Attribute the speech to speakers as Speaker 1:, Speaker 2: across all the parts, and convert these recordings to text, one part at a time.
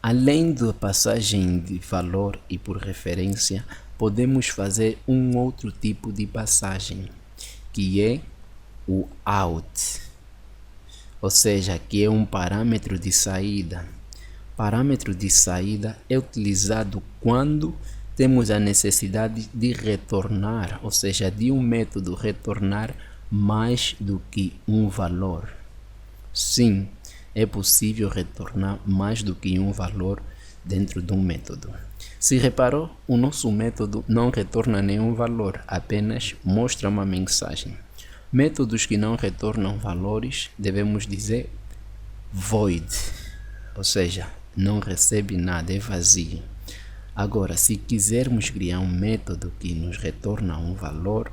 Speaker 1: Além da passagem de valor e por referência, podemos fazer um outro tipo de passagem, que é o out, ou seja, que é um parâmetro de saída. Parâmetro de saída é utilizado quando temos a necessidade de retornar, ou seja, de um método retornar mais do que um valor. Sim, é possível retornar mais do que um valor dentro de um método. Se reparou, o nosso método não retorna nenhum valor, apenas mostra uma mensagem. Métodos que não retornam valores, devemos dizer void, ou seja, não recebe nada, é vazio. Agora, se quisermos criar um método que nos retorna um valor,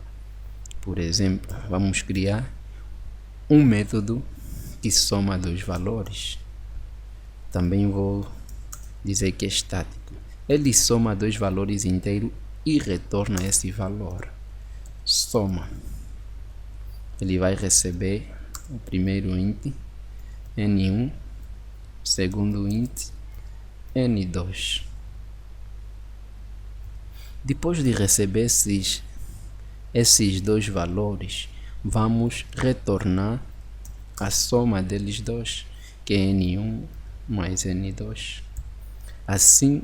Speaker 1: por exemplo, vamos criar um método que soma dois valores. Também vou dizer que é estático. Ele soma dois valores inteiros e retorna esse valor. Soma. Ele vai receber o primeiro int n1, segundo int n2. Depois de receber esses dois valores, vamos retornar a soma deles dois, que é n1 mais n2. Assim,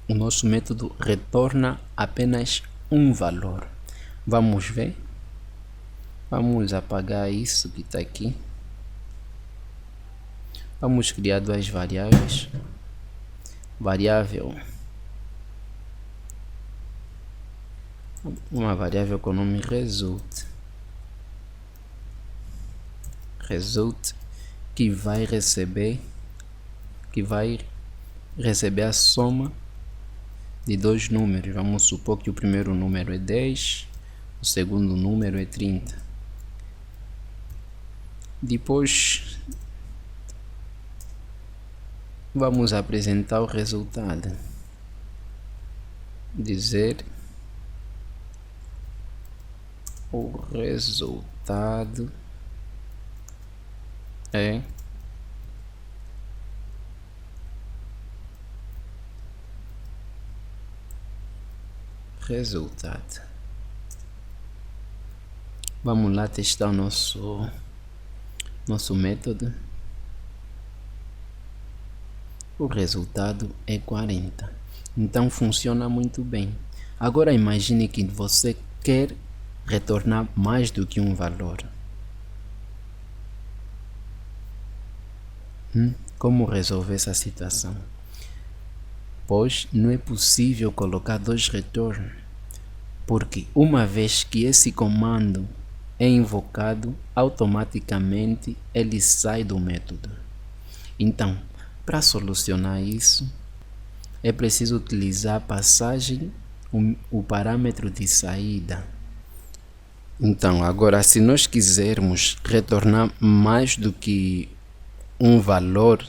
Speaker 1: o nosso método retorna apenas um valor. Vamos ver? Vamos apagar isso que está aqui. Vamos criar duas variáveis. Uma variável com o nome result. Result que vai receber a soma de dois números. Vamos supor que o primeiro número é 10, o segundo número é 30. Depois vamos apresentar o resultado. Dizer o resultado é resultado. Vamos lá testar o nosso método. O resultado é 40. Então funciona muito bem. Agora imagine que você quer retornar mais do que um valor. Como resolver essa situação? Pois não é possível colocar dois retornos, porque uma vez que esse comando é invocado, automaticamente ele sai do método. Então, para solucionar isso, é preciso utilizar a passagem, o parâmetro de saída. Então, agora, se nós quisermos retornar mais do que um valor,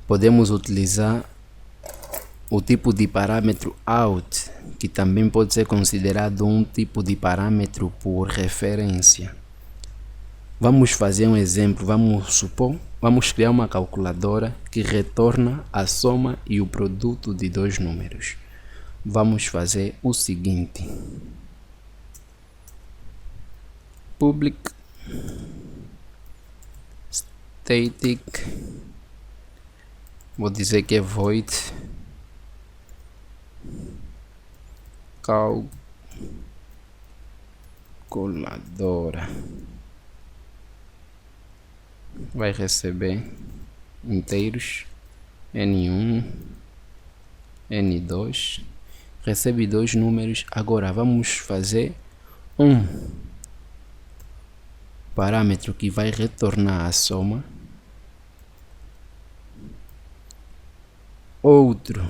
Speaker 1: podemos utilizar o tipo de parâmetro out, que também pode ser considerado um tipo de parâmetro por referência. Vamos fazer um exemplo. Vamos criar uma calculadora que retorna a soma e o produto de dois números. Vamos fazer o seguinte: public static, vou dizer que é void calculadora, vai receber inteiros n1, n2, recebe dois números. Agora vamos fazer um parâmetro que vai retornar a soma, outro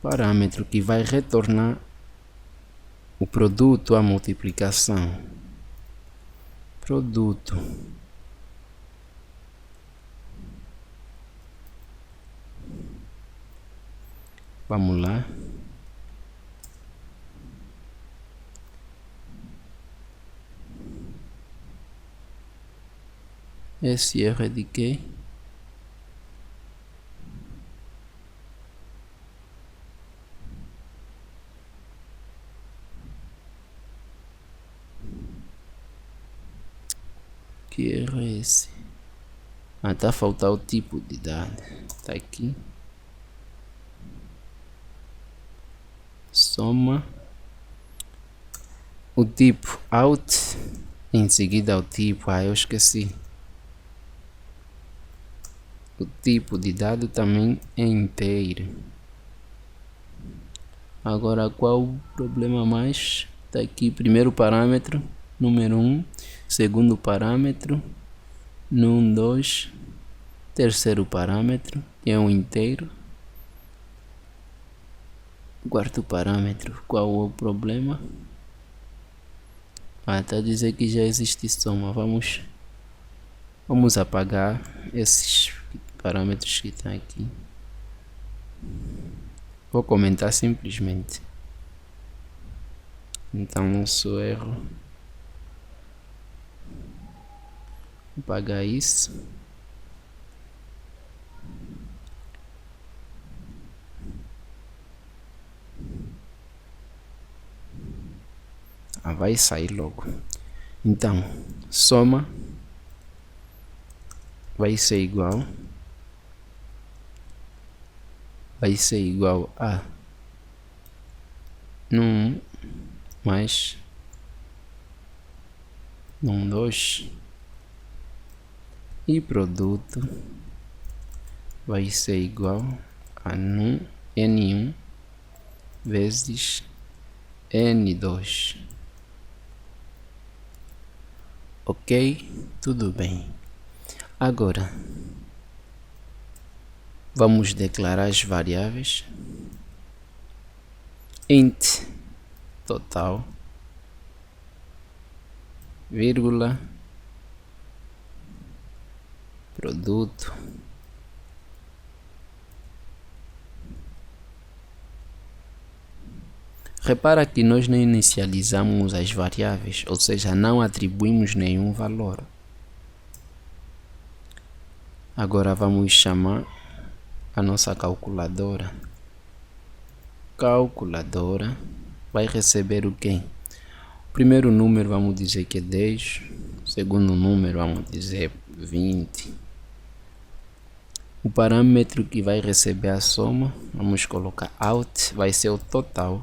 Speaker 1: parâmetro que vai retornar o produto, a multiplicação, produto. Vamos lá. Esse erro é de quê? Que erro é esse? Ah, tá a faltar o tipo de dado. Tá aqui. Soma. O tipo out. Em seguida o tipo. Ah, eu esqueci. O tipo de dado também é inteiro. Agora qual o problema mais? Tá aqui, primeiro parâmetro, número 1, segundo parâmetro, num 2, terceiro parâmetro, que é um inteiro, quarto parâmetro, qual o problema? Ah, tá a dizer que já existe soma, vamos apagar esses parâmetros que estão aqui. Vou comentar simplesmente. Então nosso erro. Vou apagar isso. Ah, vai sair logo. Então, soma vai ser igual a num mais num 2 e produto vai ser igual a num n1 vezes n2. Ok? Tudo bem. Agora vamos declarar as variáveis. Int total, vírgula, produto, repara que nós não inicializamos as variáveis, ou seja, não atribuímos nenhum valor. Agora vamos chamar a nossa calculadora. Calculadora vai receber o quê? O primeiro número vamos dizer que é 10, o segundo número vamos dizer 20. O parâmetro que vai receber a soma, vamos colocar out, vai ser o total.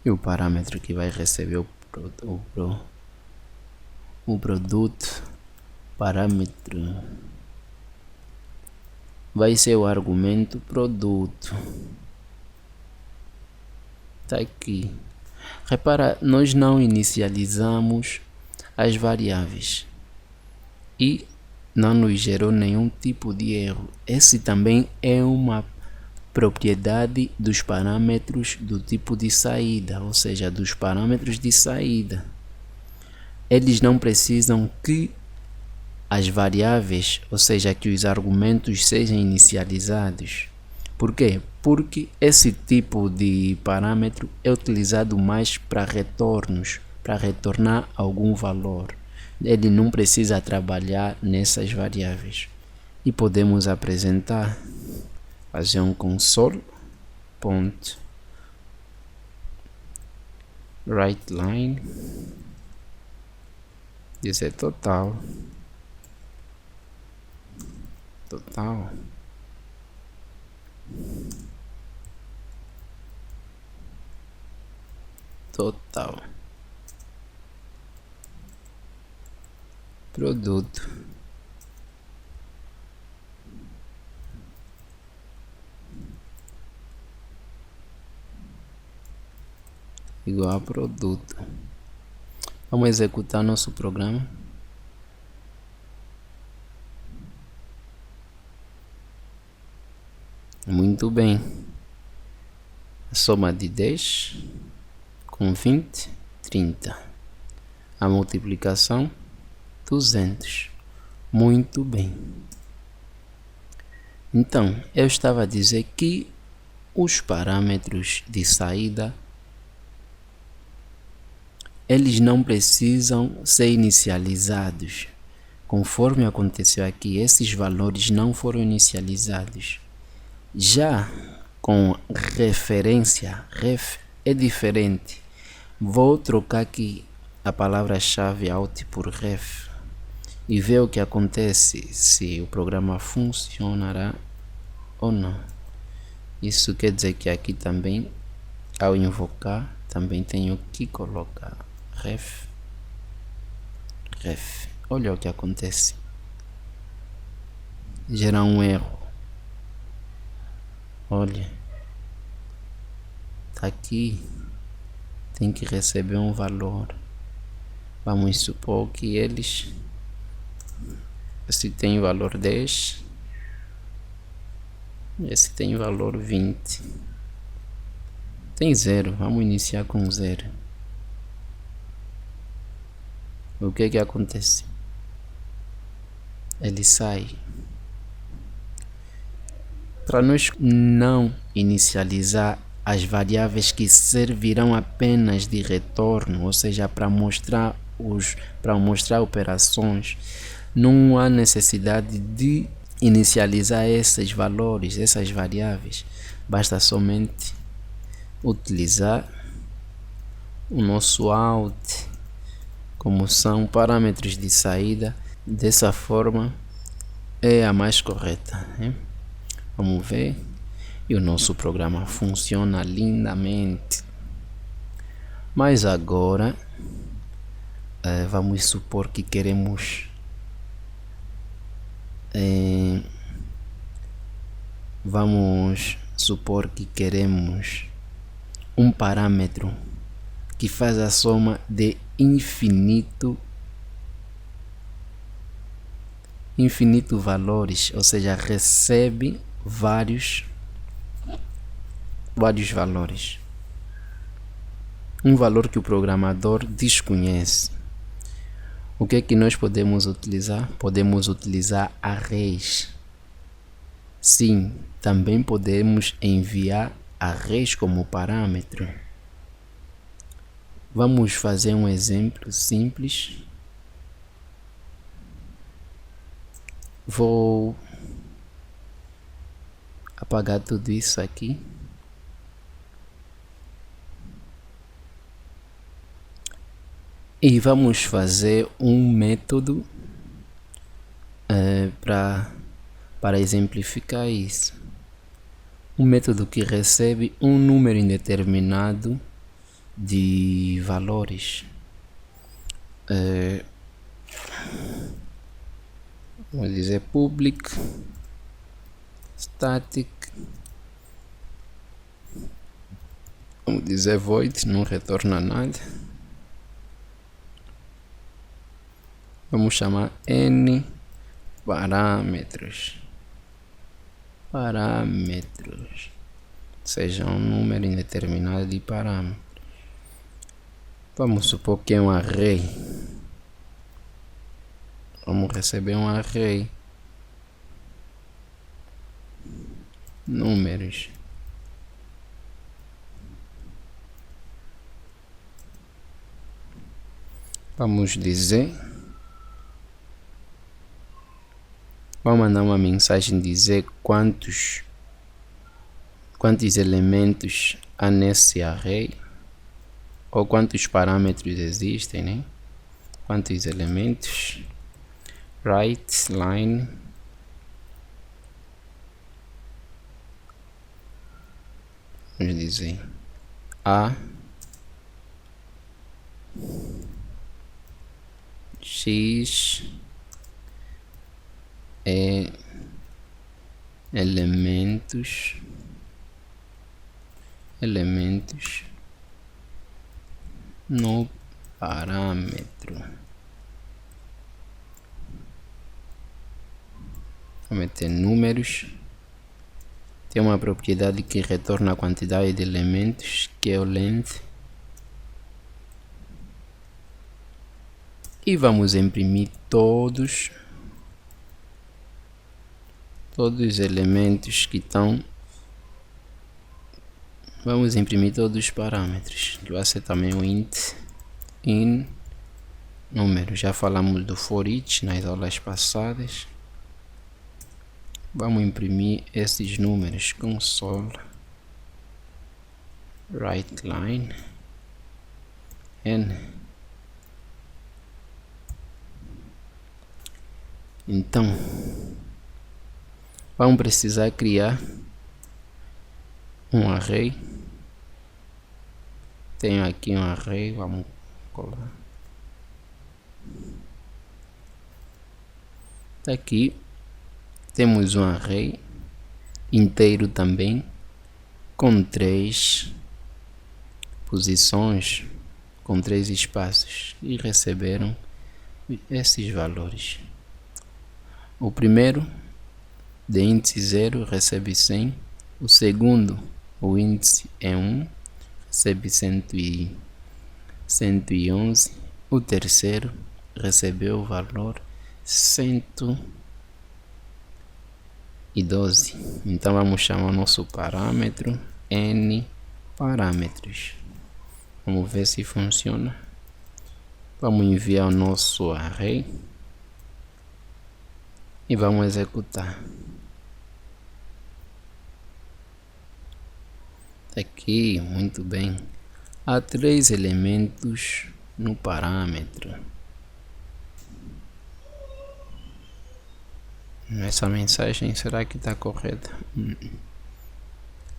Speaker 1: E o parâmetro que vai receber o produto, parâmetro, vai ser o argumento produto. Tá aqui. Repara, nós não inicializamos as variáveis e não nos gerou nenhum tipo de erro. Esse também é uma propriedade dos parâmetros do tipo de saída, ou seja, dos parâmetros de saída. Eles não precisam que as variáveis, ou seja, que os argumentos sejam inicializados. Por quê? Porque esse tipo de parâmetro é utilizado mais para retornos, para retornar algum valor. Ele não precisa trabalhar nessas variáveis. E podemos apresentar, fazer um console.writeLine, dizer total produto igual a produto. Vamos executar nosso programa. Muito bem. A soma de 10 com 20, 30. A multiplicação, 200. Muito bem. Então, eu estava a dizer que os parâmetros de saída eles não precisam ser inicializados. Conforme aconteceu aqui, esses valores não foram inicializados. Já com referência, ref é diferente. Vou trocar aqui a palavra-chave out por ref e ver o que acontece, se o programa funcionará ou não. Isso quer dizer que aqui também, ao invocar, também tenho que colocar ref. Olha o que acontece. Gera um erro. Olha. Tá aqui. Tem que receber um valor. Vamos supor que eles... Esse tem valor 10. Esse tem valor 20. Tem 0. Vamos iniciar com 0. O que acontece? Ele sai. Para nós não inicializar as variáveis que servirão apenas de retorno, ou seja, para mostrar operações, não há necessidade de inicializar esses valores, essas variáveis. Basta somente utilizar o nosso out, como são parâmetros de saída. Dessa forma é a mais correta, né? Vamos ver. E o nosso programa funciona lindamente. Mas agora vamos supor que queremos um parâmetro que faz a soma de infinito valores, ou seja, recebe vários valores. Um valor que o programador desconhece. O que é que nós podemos utilizar? Podemos utilizar arrays. Sim, também podemos enviar arrays como parâmetro. Vamos fazer um exemplo simples. Vou apagar tudo isso aqui. E vamos fazer um método para exemplificar isso. Um método que recebe um número indeterminado de valores. Vamos dizer public static, vamos dizer void, não retorna nada. Vamos chamar n parâmetros, seja um número indeterminado de parâmetros. Vamos supor que é um array. Vamos receber um array. Números. Vamos mandar uma mensagem dizer quantos elementos há nesse array, ou quantos parâmetros existem, né? Quantos elementos. Write line vamos dizer a x é elementos no parâmetro. Vou meter números. Tem uma propriedade que retorna a quantidade de elementos, que é o length. E vamos imprimir todos todos os elementos que estão. Vamos imprimir todos os parâmetros, que vai ser também o int in número. Já falamos do for each nas aulas passadas. Vamos imprimir esses números. Console writeLine n. Então vamos precisar criar um array. Tenho aqui um array, vamos colar. Aqui temos um array inteiro também, com 3 posições, com 3 espaços, e receberam esses valores. O primeiro, de índice 0, recebe 100. O segundo, o índice é 1, recebe 111. O terceiro recebeu o valor 112. Então vamos chamar o nosso parâmetro n parâmetros. Vamos ver se funciona. Vamos enviar o nosso array e vamos executar. Aqui, muito bem. Há 3 elementos no parâmetro. Essa mensagem, será que está correta?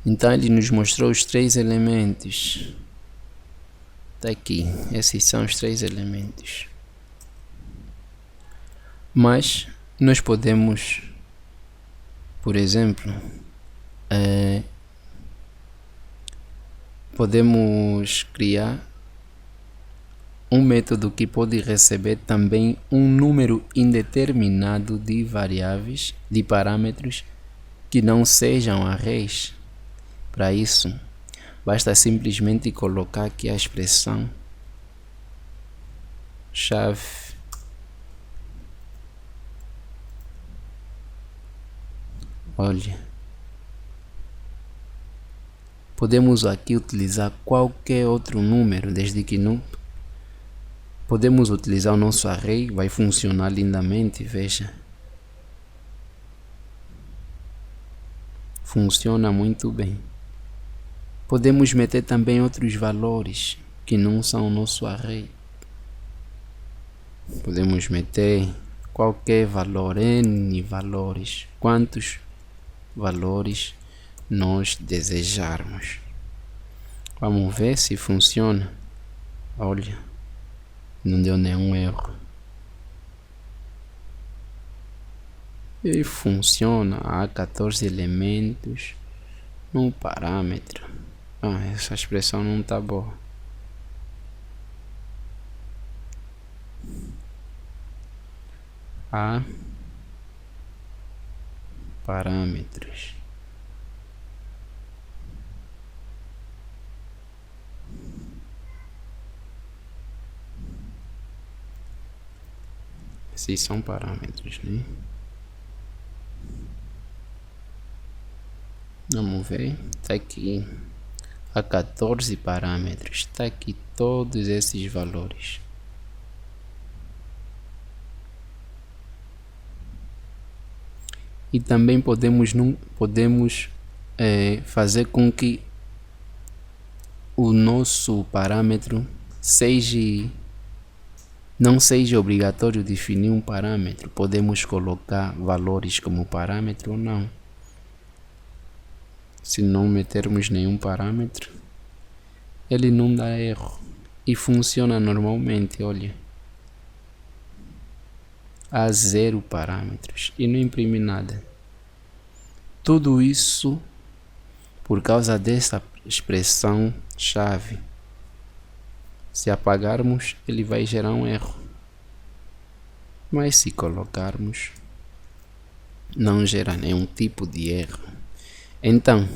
Speaker 1: Então ele nos mostrou os 3 elementos. Está aqui, esses são os 3 elementos. Mas nós podemos, por exemplo, podemos criar um método que pode receber também um número indeterminado de variáveis, de parâmetros que não sejam arrays. Para isso, basta simplesmente colocar aqui a expressão chave olha. Podemos aqui utilizar qualquer outro número, desde que não podemos utilizar o nosso array, vai funcionar lindamente, veja. Funciona muito bem. Podemos meter também outros valores que não são o nosso array. Podemos meter qualquer valor, n valores, quantos valores nós desejarmos. Vamos ver se funciona. Olha, não deu nenhum erro. E funciona. Há 14 elementos no parâmetro. Essa expressão não está boa. Há parâmetros. Esses são parâmetros, né? Vamos ver. Está aqui. Há 14 parâmetros. Está aqui todos esses valores. E também podemos fazer com que o nosso parâmetro não seja obrigatório definir um parâmetro. Podemos colocar valores como parâmetro ou não. Se não metermos nenhum parâmetro, ele não dá erro e funciona normalmente. Olha, há 0 parâmetros e não imprime nada. Tudo isso por causa dessa expressão chave. Se apagarmos, ele vai gerar um erro. Mas se colocarmos, não gera nenhum tipo de erro. Então,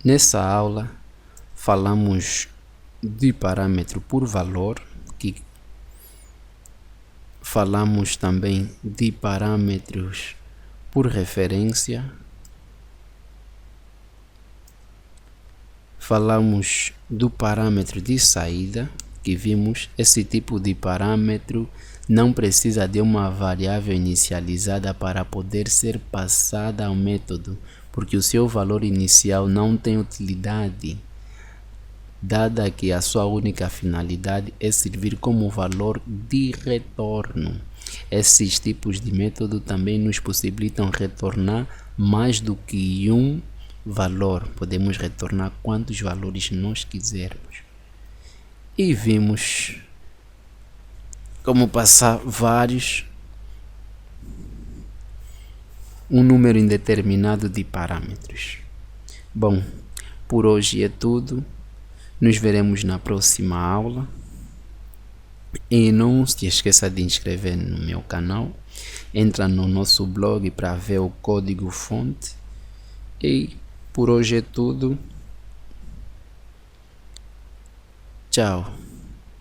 Speaker 1: nessa aula, falamos de parâmetro por valor, que falamos também de parâmetros Por referência, falamos do parâmetro de saída, que vimos esse tipo de parâmetro não precisa de uma variável inicializada para poder ser passada ao método, porque o seu valor inicial não tem utilidade, dada que a sua única finalidade é servir como valor de retorno. Esses tipos de método também nos possibilitam retornar mais do que um valor, podemos retornar quantos valores nós quisermos. E vimos como passar um número indeterminado de parâmetros. Bom, por hoje é tudo. Nos veremos na próxima aula. E não se esqueça de inscrever no meu canal. Entra no nosso blog para ver o código fonte. E por hoje é tudo. Tchau.